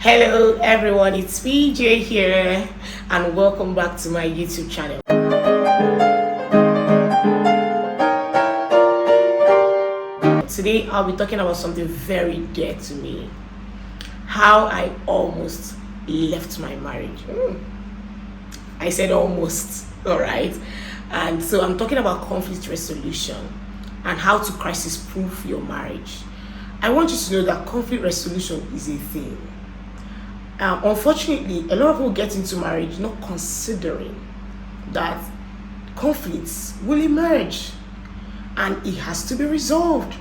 Hello everyone, it's PJ here and welcome back to my YouTube channel. Today I'll be talking about something very dear to me. How I almost left my marriage. I said almost, alright? And so I'm talking about conflict resolution and how to crisis-proof your marriage. I want you to know that conflict resolution is a thing. Unfortunately, a lot of people get into marriage not considering that conflicts will emerge and it has to be resolved.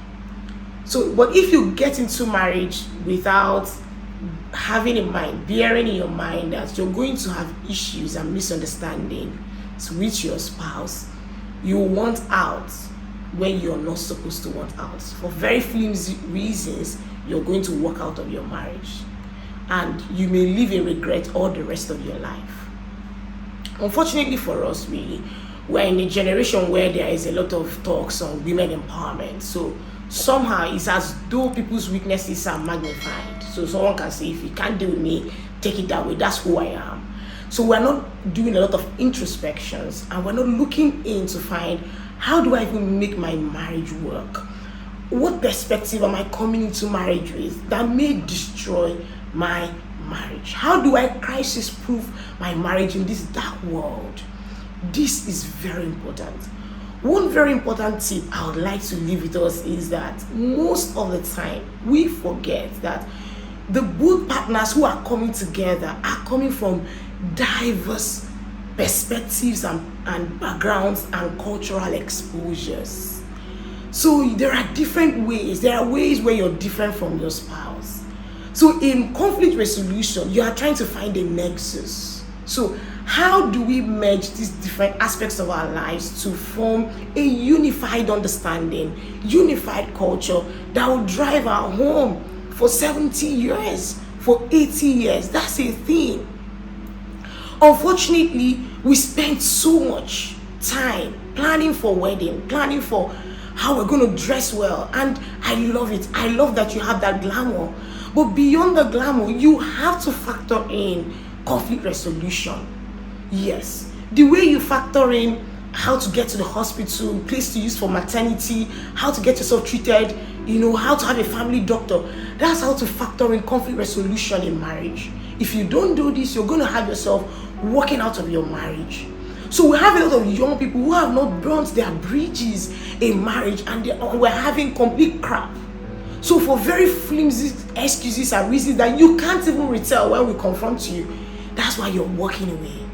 So, but if you get into marriage without having in mind, bearing in your mind that you're going to have issues and misunderstandings with your spouse, you want out when you're not supposed to want out. For very flimsy reasons, you're going to walk out of your marriage. And you may live in regret all the rest of your life. Unfortunately for us, really, we're in a generation where there is a lot of talks on women empowerment. So somehow it's as though people's weaknesses are magnified. So someone can say, if you can't deal with me, take it that way. That's who I am. So we're not doing a lot of introspections and we're not looking in to find, how do I even make my marriage work? What perspective am I coming into marriage with that may destroy my marriage? How do I crisis-proof my marriage in this dark world? This is very important. One very important tip I would like to leave with us is that most of the time we forget that the both partners who are coming together are coming from diverse perspectives and backgrounds and cultural exposures. So there are different ways. There are ways where you're different from your spouse. So in conflict resolution, you are trying to find a nexus. So how do we merge these different aspects of our lives to form a unified understanding, unified culture that will drive our home for 70 years, for 80 years? That's a thing. Unfortunately, we spend so much time planning for wedding, planning for how we're going to dress well. And I love it. I love that you have that glamour. But beyond the glamour, you have to factor in conflict resolution. Yes, the way you factor in how to get to the hospital, place to use for maternity, how to get yourself treated, how to have a family doctor. That's how to factor in conflict resolution in marriage. If you don't do this, you're going to have yourself walking out of your marriage. So we have a lot of young people who have not burnt their bridges in marriage and we're having complete crap. So for very flimsy excuses and reasons that you can't even retell when we confront you, that's why you're walking away.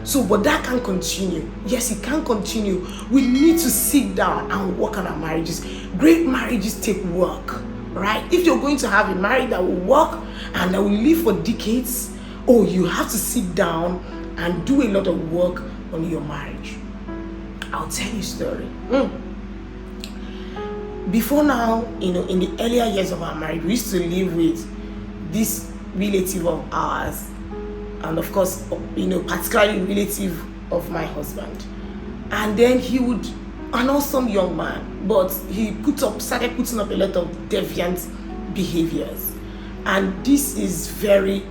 So, but that can't continue. Yes, it can continue. We need to sit down and work on our marriages. Great marriages take work, right? If you're going to have a marriage that will work and that will live for decades, you have to sit down and do a lot of work on your marriage. I'll tell you a story. Before now, in the earlier years of our marriage, we used to live with this relative of ours, and of course, particularly relative of my husband. And then he would, an awesome young man, but he started putting up a lot of deviant behaviors. And this is very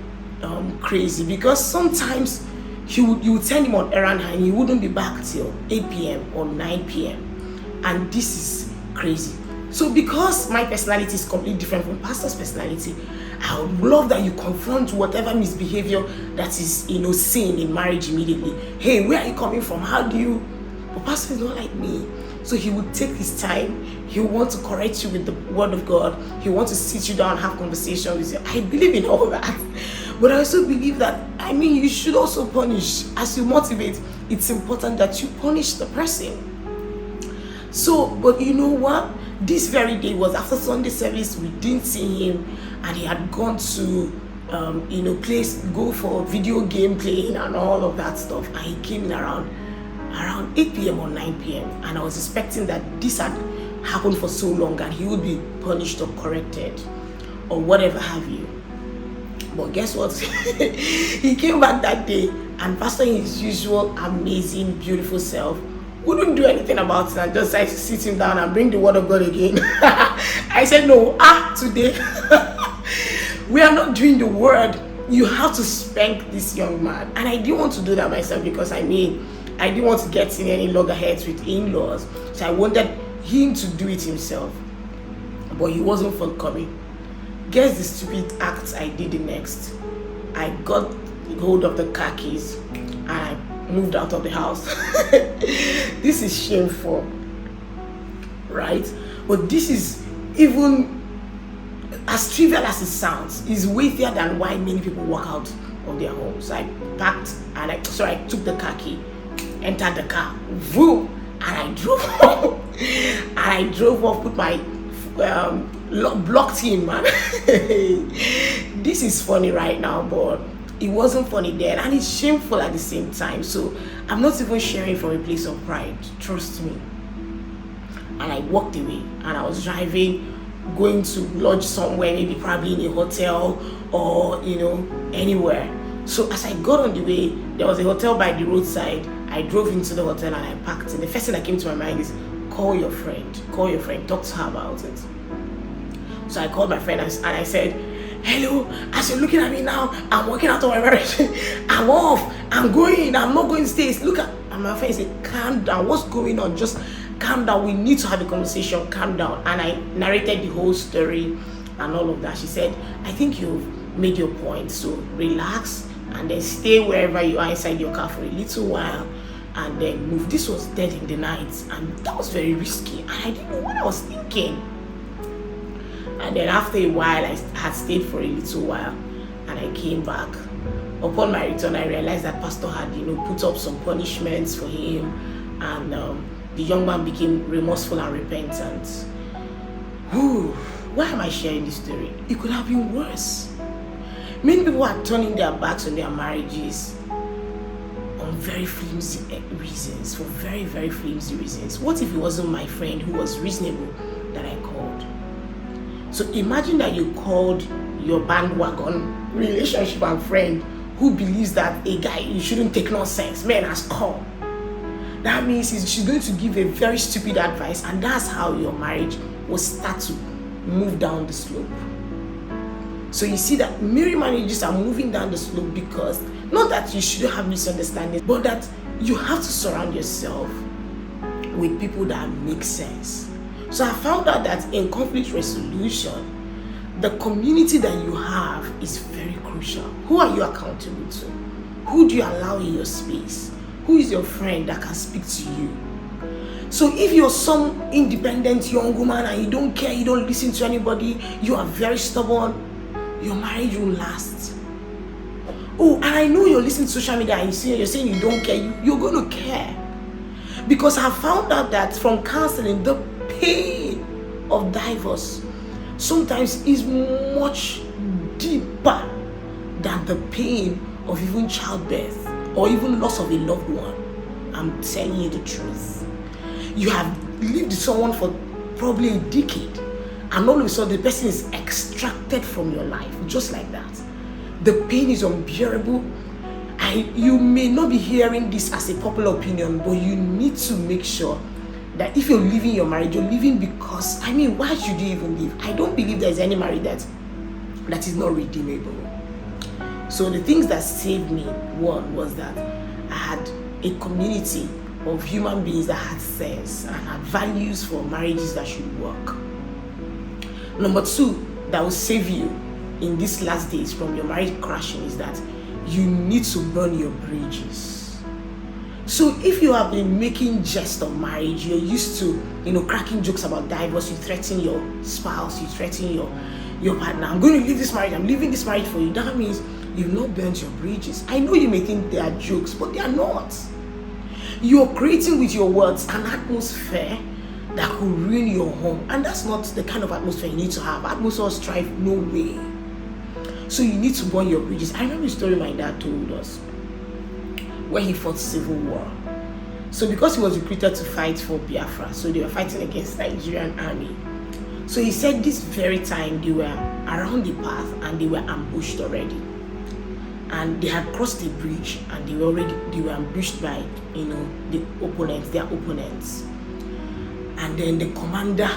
crazy because sometimes you would send him on errand and he wouldn't be back till 8 p.m. or 9 p.m. And this is crazy. So because my personality is completely different from pastor's personality, I would love that you confront whatever misbehavior that is, seen in marriage immediately. Hey, where are you coming from? How do you? But pastor is not like me. So he would take his time. He would want to correct you with the word of God. He wants to sit you down and have conversation with you. I believe in all that. But I also believe that, you should also punish. As you motivate, it's important that you punish the person. So, but you know what? This very day was after Sunday service. We didn't see him, and he had gone to, go for video game playing and all of that stuff. And he came in around 8 p.m. or 9 p.m. And I was expecting that this had happened for so long and he would be punished or corrected or whatever have you. But guess what? He came back that day, and pastor, in his usual amazing, beautiful self, wouldn't do anything about it and just decided to sit him down and bring the word of God again. I said, no, today. We are not doing the word. You have to spank this young man. And I didn't want to do that myself because I didn't want to get in any loggerheads with in-laws. So I wanted him to do it himself. But he wasn't forthcoming. Guess the stupid act I did the next. I got hold of the car keys and I moved out of the house. This is shameful, right? But this is, even as trivial as it sounds, is weightier than why many people walk out of their homes. I packed and I took the car key, entered the car, vroom, and I drove off. And I drove off, put my blocked him, man. This is funny right now, but it wasn't funny then, and it's shameful at the same time. So I'm not even sharing from a place of pride, trust me. And I walked away, and I was driving, going to lodge somewhere, maybe probably in a hotel or anywhere. So as I got on the way, there was a hotel by the roadside. I drove into the hotel and I parked, and the first thing that came to my mind is call your friend, talk to her about it. So I called my friend and I said, hello, as you're looking at me now, I'm walking out of my marriage. I'm off, I'm going, I'm not going to stay. Look at, and my friend said, calm down, what's going on? Just calm down, we need to have a conversation, calm down. And I narrated the whole story and all of that. She said, I think you've made your point, so relax and then stay wherever you are inside your car for a little while and then move. This was dead in the night, and that was very risky, and I didn't know what I was thinking. And then after a while, I had stayed for a little while, and I came back. Upon my return, I realized that Pastor had, put up some punishments for him, and the young man became remorseful and repentant. Whew, why am I sharing this story? It could have been worse. Many people are turning their backs on their marriages on very flimsy reasons, for very, very flimsy reasons. What if it wasn't my friend who was reasonable that I called? So imagine that you called your bandwagon relationship and friend who believes that a guy, you shouldn't take nonsense, man has come. That means she's going to give a very stupid advice, and that's how your marriage will start to move down the slope. So you see that many marriages are moving down the slope because, not that you shouldn't have misunderstandings, but that you have to surround yourself with people that make sense. So I found out that in conflict resolution, the community that you have is very crucial. Who are you accountable to? Who do you allow in your space? Who is your friend that can speak to you? So if you're some independent young woman and you don't care, you don't listen to anybody, you are very stubborn, your marriage won't last. Oh, and I know you're listening to social media and you're saying you don't care, you're going to care. Because I found out that from counseling, the pain of divorce sometimes is much deeper than the pain of even childbirth or even loss of a loved one. I'm telling you the truth. You have lived with someone for probably a decade, and all of a sudden the person is extracted from your life just like that. The pain is unbearable. You may not be hearing this as a popular opinion, but you need to make sure that if you're leaving your marriage, you're leaving because, why should you even leave? I don't believe there's any marriage that is not redeemable. So the things that saved me, one was that I had a community of human beings that had sense and had values for marriages that should work. Number two, that will save you in these last days from your marriage crashing is that you need to burn your bridges. So if you have been making jest of marriage, you're used to, cracking jokes about divorce, you threaten your spouse, you threaten your partner, I'm going to leave this marriage, I'm leaving this marriage for you. That means you've not burnt your bridges. I know you may think they are jokes, but they are not. You're creating with your words an atmosphere that could ruin your home, and that's not the kind of atmosphere you need to have. Atmosphere strife, no way. So you need to burn your bridges. I remember a story my dad told us where he fought civil war. So because he was recruited to fight for Biafra, so they were fighting against the Nigerian army. So he said this very time they were around the path and they were ambushed already. And they had crossed the bridge and they were ambushed by their opponents. And then the commander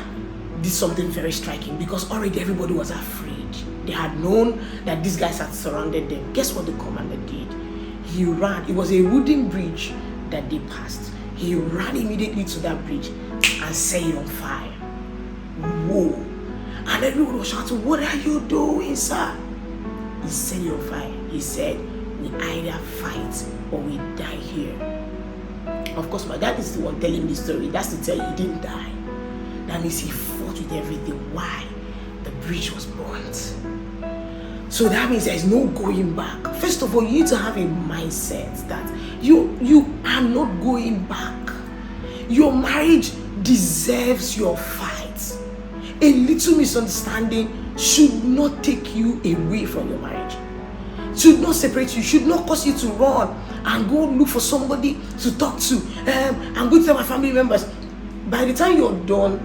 did something very striking, because already everybody was afraid. They had known that these guys had surrounded them. Guess what the commander did? He ran. It was a wooden bridge that they passed. He ran immediately to that bridge and set it on fire. Whoa. And everyone was shouting, "What are you doing, sir?" He set it on fire. He said, "We either fight or we die here." Of course, my dad is the one telling me the story. That's to tell you he didn't die. That means he fought with everything. Why? The bridge was burnt. So that means there's no going back. First of all, you need to have a mindset that you are not going back. Your marriage deserves your fight. A little misunderstanding should not take you away from your marriage. Should not separate you. Should not cause you to run and go look for somebody to talk to. I'm going to tell my family members. By the time you're done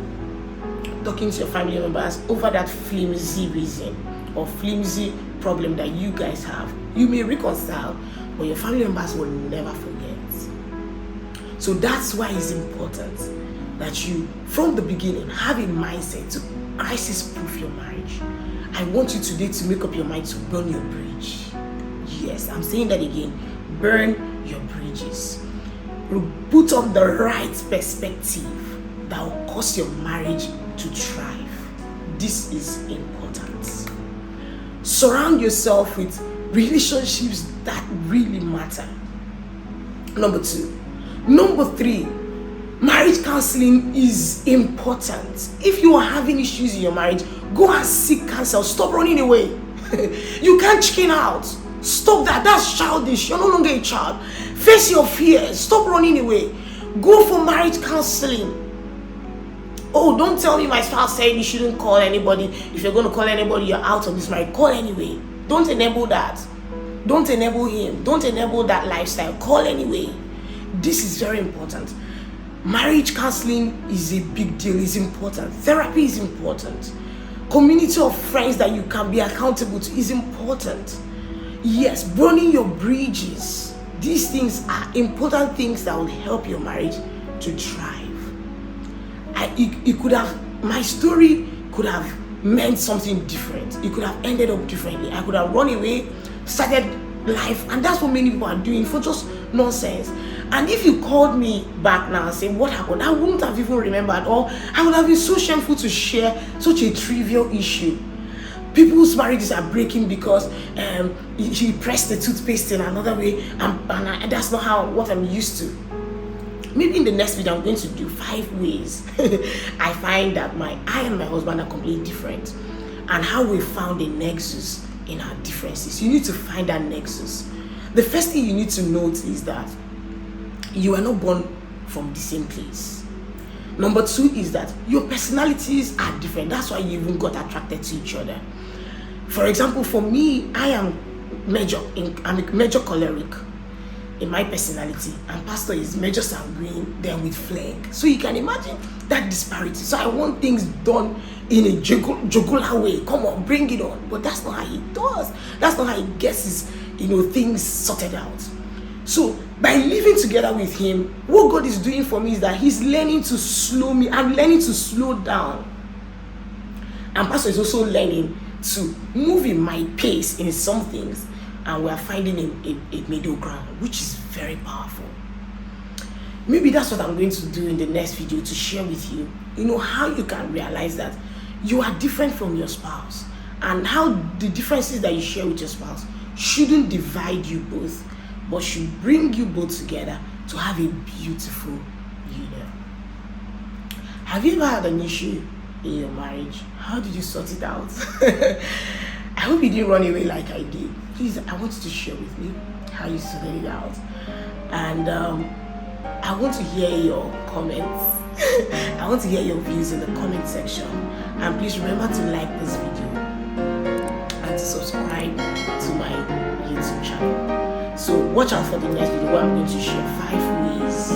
talking to your family members over that flimsy reason or flimsy problem that you guys have, you may reconcile, but your family members will never forget. So that's why it's important that you, from the beginning, have a mindset to crisis-proof your marriage. I want you today to make up your mind to burn your bridge. Yes, I'm saying that again. Burn your bridges. Put on the right perspective that will cause your marriage to thrive. This is important. Surround yourself with relationships that really matter. Number 2. Number 3, marriage counseling is important. If you are having issues in your marriage, go and seek counsel. Stop running away. You can't chicken out. Stop that. That's childish. You're no longer a child. Face your fears. Stop running away. Go for marriage counseling. Oh, don't tell me my spouse said you shouldn't call anybody. If you're going to call anybody, you're out of this marriage. Call anyway. Don't enable that. Don't enable him. Don't enable that lifestyle. Call anyway. This is very important. Marriage counseling is a big deal. It's important. Therapy is important. Community of friends that you can be accountable to is important. Yes, burning your bridges. These things are important things that will help your marriage to thrive. My story could have meant something different. It could have ended up differently. I could have run away, started life, and that's what many people are doing for just nonsense. And if you called me back now and say what happened, I wouldn't have even remembered, or I would have been so shameful to share such a trivial issue. People's marriages are breaking because he pressed the toothpaste in another way, and that's not what I'm used to. Maybe in the next video I'm going to do 5 ways I find that I and my husband are completely different, and how we found a nexus in our differences. You need to find that nexus. The first thing you need to note is that you are not born from the same place. Number 2 is that your personalities are different. That's why you even got attracted to each other. For example, for me, I'm a major choleric in my personality, and Pastor is major sanguine, then with phlegm. So you can imagine that disparity. So I want things done in a jugular way. Come on, bring it on. But that's not how he does. That's not how he gets his, things sorted out. So by living together with him, what God is doing for me is that he's learning to slow me. I'm learning to slow down. And Pastor is also learning to move in my pace in some things. And we are finding a middle ground, which is very powerful. Maybe that's what I'm going to do in the next video, to share with you, how you can realize that you are different from your spouse, and how the differences that you share with your spouse shouldn't divide you both, but should bring you both together to have a beautiful union. Have you ever had an issue in your marriage? How did you sort it out? I hope you didn't run away like I did. Please, I want you to share with me how you sorted it out. And I want to hear your comments. I want to hear your views in the comment section. And please remember to like this video and to subscribe to my YouTube channel. So watch out for the next video where I'm going to share 5 ways